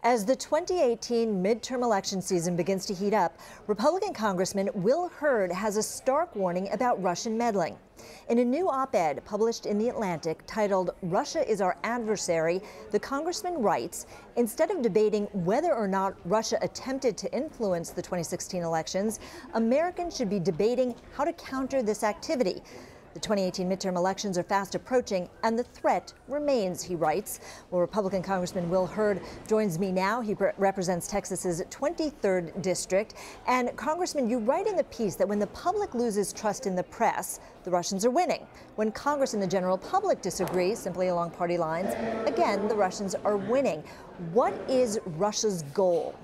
As the 2018 midterm election season begins to heat up, Republican Congressman Will Hurd has a stark warning about Russian meddling. In a new op-ed published in The Atlantic titled "Russia is Our Adversary," the congressman writes, instead of debating whether or not Russia attempted to influence the 2016 elections, Americans should be debating how to counter this activity. The 2018 midterm elections are fast approaching, and the threat remains, he writes. Well, Republican Congressman Will Hurd joins me now. He represents Texas's 23rd district. And Congressman, you write in the piece that when the public loses trust in the press, the Russians are winning. When Congress and the general public disagree, simply along party lines, again, the Russians are winning. What is Russia's goal?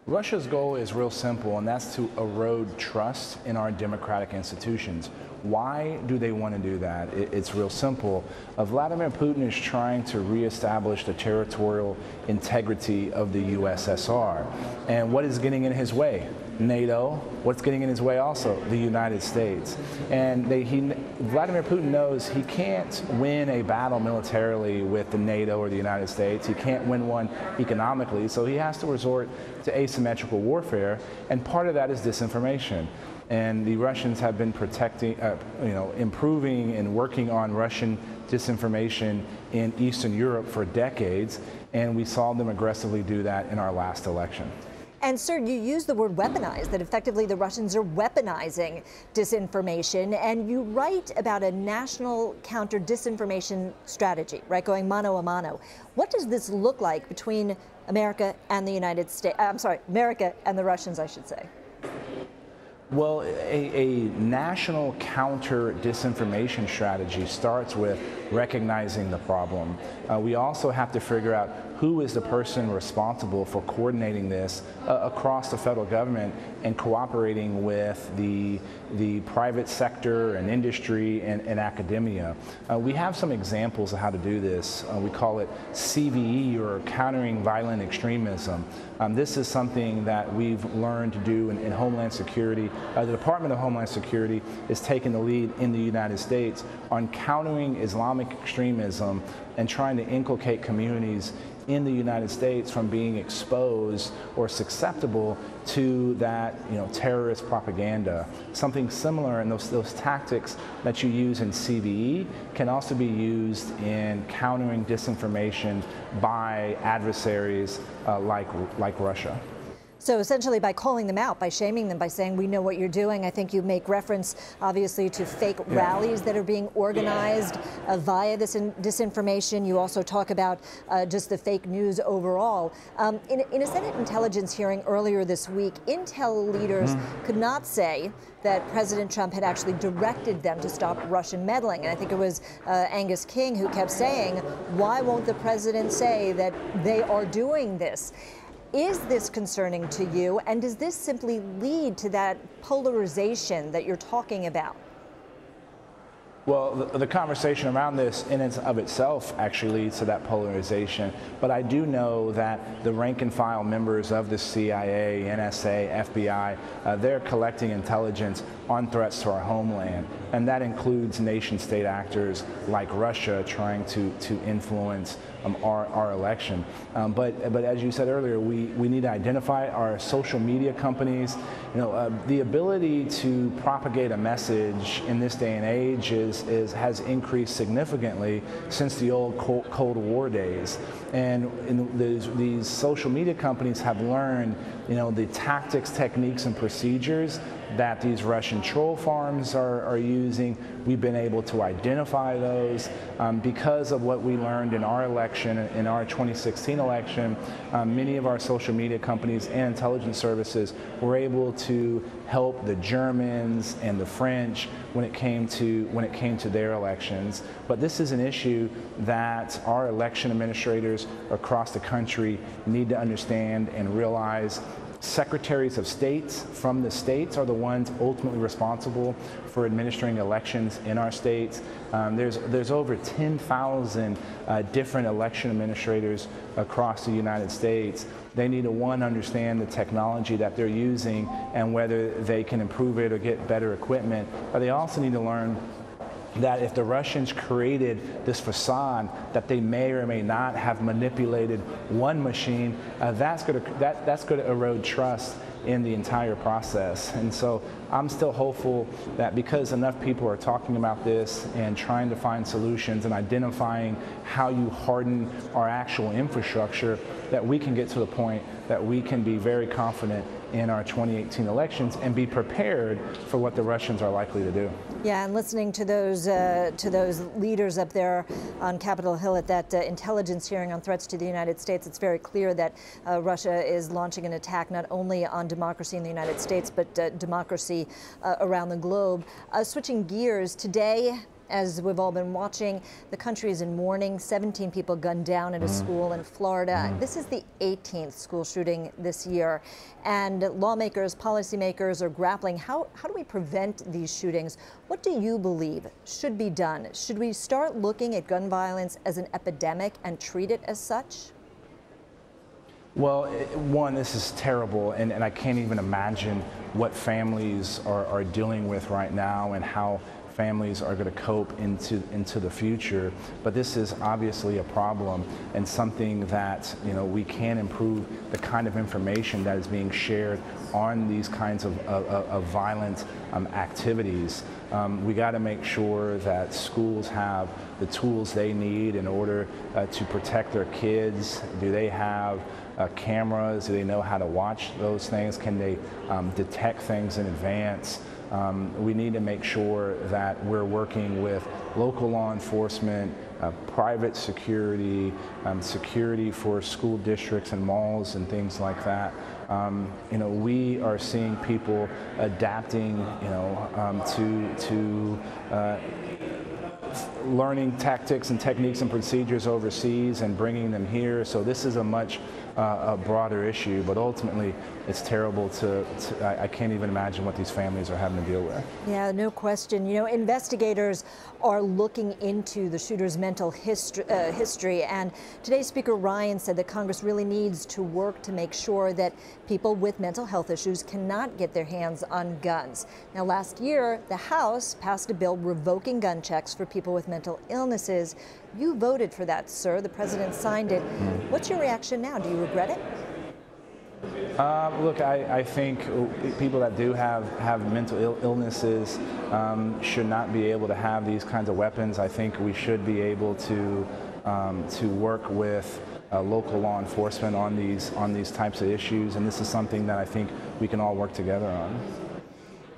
Russia's goal is real simple, and that's to erode trust in our democratic institutions. Why do they want to do that? It's real simple. Vladimir Putin is trying to reestablish the territorial integrity of the USSR. And what is getting in his way? NATO. What's getting in his way also? The United States. And Vladimir Putin knows he can't win a battle militarily with the NATO or the United States. He can't win one economically, so he has to resort to asymmetrical warfare, and part of that is disinformation. And the Russians have been improving and working on Russian disinformation in Eastern Europe for decades, and we saw them aggressively do that in our last election. And, sir, you use the word weaponized, that effectively the Russians are weaponizing disinformation, and you write about a national counter-disinformation strategy, right, going mano a mano. What does this look like between America and the United States? America and the Russians, I should say. Well, a national counter-disinformation strategy starts with recognizing the problem. We also have to figure out who is the person responsible for coordinating this across the federal government and cooperating with the private sector and industry and academia. We have some examples of how to do this. We call it CVE, or Countering Violent Extremism. This is something that we've learned to do in Homeland Security. The Department of Homeland Security is taking the lead in the United States on countering Islamic extremism and trying to inculcate communities in the United States from being exposed or susceptible to that, terrorist propaganda. Something similar, and those tactics that you use in CVE can also be used in countering disinformation by adversaries like Russia. So essentially, by calling them out, by shaming them, by saying, we know what you're doing, I think you make reference, obviously, to fake rallies that are being organized via this disinformation. You also talk about just the fake news overall. In a Senate intelligence hearing earlier this week, Intel leaders could not say that President Trump had actually directed them to stop Russian meddling. And I think it was Angus King who kept saying, why won't the president say that they are doing this? Is this concerning to you, and does this simply lead to that polarization that you're talking about? Well, the conversation around this in and of itself actually leads to that polarization. But I do know that the rank and file members of the CIA, NSA, FBI, they're collecting intelligence on threats to our homeland. And that includes nation-state actors like Russia trying to influence our election. But as you said earlier, we need to identify our social media companies. The ability to propagate a message in this day and age has increased significantly since the old Cold War days. And these social media companies have learned, the tactics, techniques, and procedures that these Russian troll farms are using. We've been able to identify those because of what we learned in our election, in our 2016 election. Many of our social media companies and intelligence services were able to help the Germans and the French when it came to their elections. But this is an issue that our election administrators across the country need to understand and realize. Secretaries of states from the states are the ones ultimately responsible for administering elections in our states. There's over 10,000 different election administrators across the United States. They need to, understand the technology that they're using and whether they can improve it or get better equipment. But they also need to learn that if the Russians created this facade that they may or may not have manipulated one machine, that's going to erode trust in the entire process. And so I'm still hopeful that because enough people are talking about this and trying to find solutions and identifying how you harden our actual infrastructure, that we can get to the point that we can be very confident in our 2018 elections and be prepared for what the Russians are likely to do. Yeah, and listening to those leaders up there on Capitol Hill at that intelligence hearing on threats to the United States, it's very clear that Russia is launching an attack not only on democracy in the United States, but democracy around the globe. Switching gears, today, as we've all been watching, the country is in mourning. 17 people gunned down at a school in Florida. This is the 18th school shooting this year. And lawmakers, policymakers are grappling. How do we prevent these shootings? What do you believe should be done? Should we start looking at gun violence as an epidemic and treat it as such? Well, one, this is terrible, and I can't even imagine what families are dealing with right now and how families are going to cope into the future. But this is obviously a problem and something that, you know, we can improve the kind of information that is being shared on these kinds of violent activities. We got to make sure that schools have the tools they need in order to protect their kids. Do they have cameras? Do they know how to watch those things? Can they detect things in advance? We need to make sure that we're working with local law enforcement, private security, security for school districts and malls and things like that. You know, we are seeing people adapting, you know, to learning tactics and techniques and procedures overseas and bringing them here. So this is a much a broader issue, but ultimately it's terrible I can't even imagine what these families are having to deal with. Yeah, no question. You know, investigators are looking into the shooter's mental history, and today Speaker Ryan said that Congress really needs to work to make sure that people with mental health issues cannot get their hands on guns. Now, last year, the House passed a bill revoking gun checks for people with mental illnesses. You voted for that, sir. The president signed it. What's your reaction now? Do you regret it? Look, I think people that do have mental illnesses should not be able to have these kinds of weapons. I think we should be able to work with local law enforcement on these types of issues, and this is something that I think we can all work together on.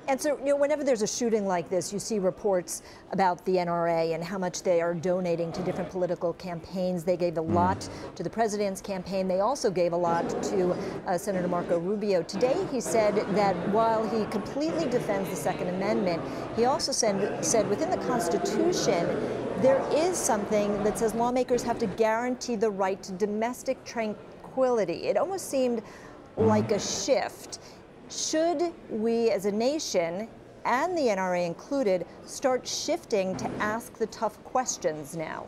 And so, you know, whenever there's a shooting like this, you see reports about the NRA and how much they are donating to different political campaigns. They gave a lot to the president's campaign. They also gave a lot to Senator Marco Rubio. Today, he said that while he completely defends the Second Amendment, he also said within the Constitution, there is something that says lawmakers have to guarantee the right to domestic tranquility. It almost seemed like a shift. Should we as a nation, and the NRA included, start shifting to ask the tough questions now?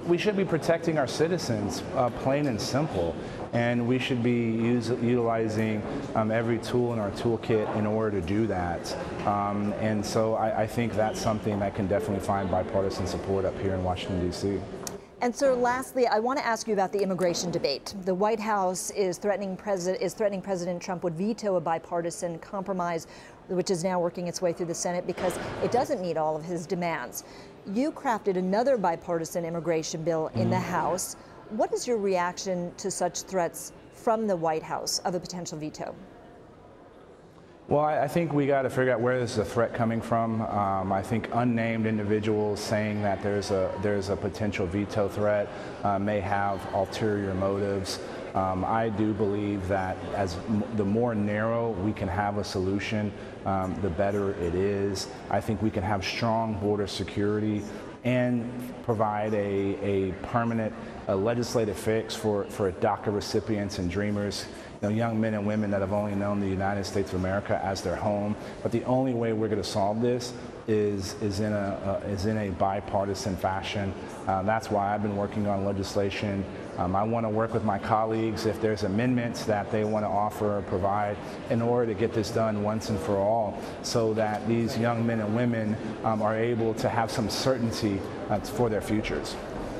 We should be protecting our citizens, plain and simple, and we should be utilizing every tool in our toolkit in order to do that. And so I think that's something that can definitely find bipartisan support up here in Washington, D.C. And so lastly, I want to ask you about the immigration debate. The White House is threatening President Trump would veto a bipartisan compromise, which is now working its way through the Senate because it doesn't meet all of his demands. You crafted another bipartisan immigration bill in the House. What is your reaction to such threats from the White House of a potential veto? Well, I think we got to figure out where this is a threat coming from. I think unnamed individuals saying that there's a potential veto threat may have ulterior motives. I do believe that the more narrow we can have a solution, the better it is. I think we can have strong border security and provide a permanent legislative fix for DACA recipients and dreamers young men and women that have only known the United States of America as their home. But the only way we're going to solve this is in a bipartisan fashion. That's why I've been working on legislation. I want to work with my colleagues if there's amendments that they want to offer or provide in order to get this done once and for all, so that these young men and women are able to have some certainty for their futures.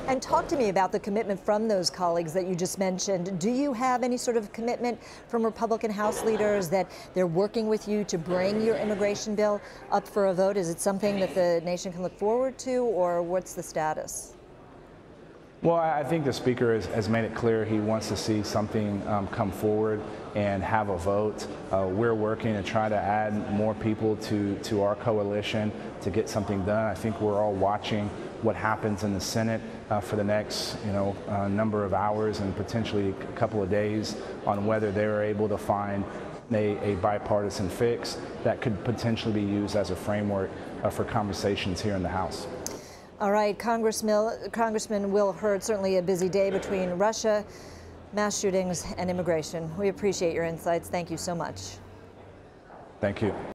And talk to me about the commitment from those colleagues that you just mentioned. Do you have any sort of commitment from Republican House leaders that they're working with you to bring your immigration bill up for a vote? Is it something that the nation can look forward to, or what's the status? Well, I think the Speaker has made it clear he wants to see something come forward and have a vote. We're working to try to add more people to our coalition to get something done. I think we're all watching what happens in the Senate for the next number of hours and potentially a couple of days on whether they're able to find a bipartisan fix that could potentially be used as a framework for conversations here in the House. All right, Congressman Will Hurd, certainly a busy day between Russia, mass shootings, and immigration. We appreciate your insights. Thank you so much. Thank you.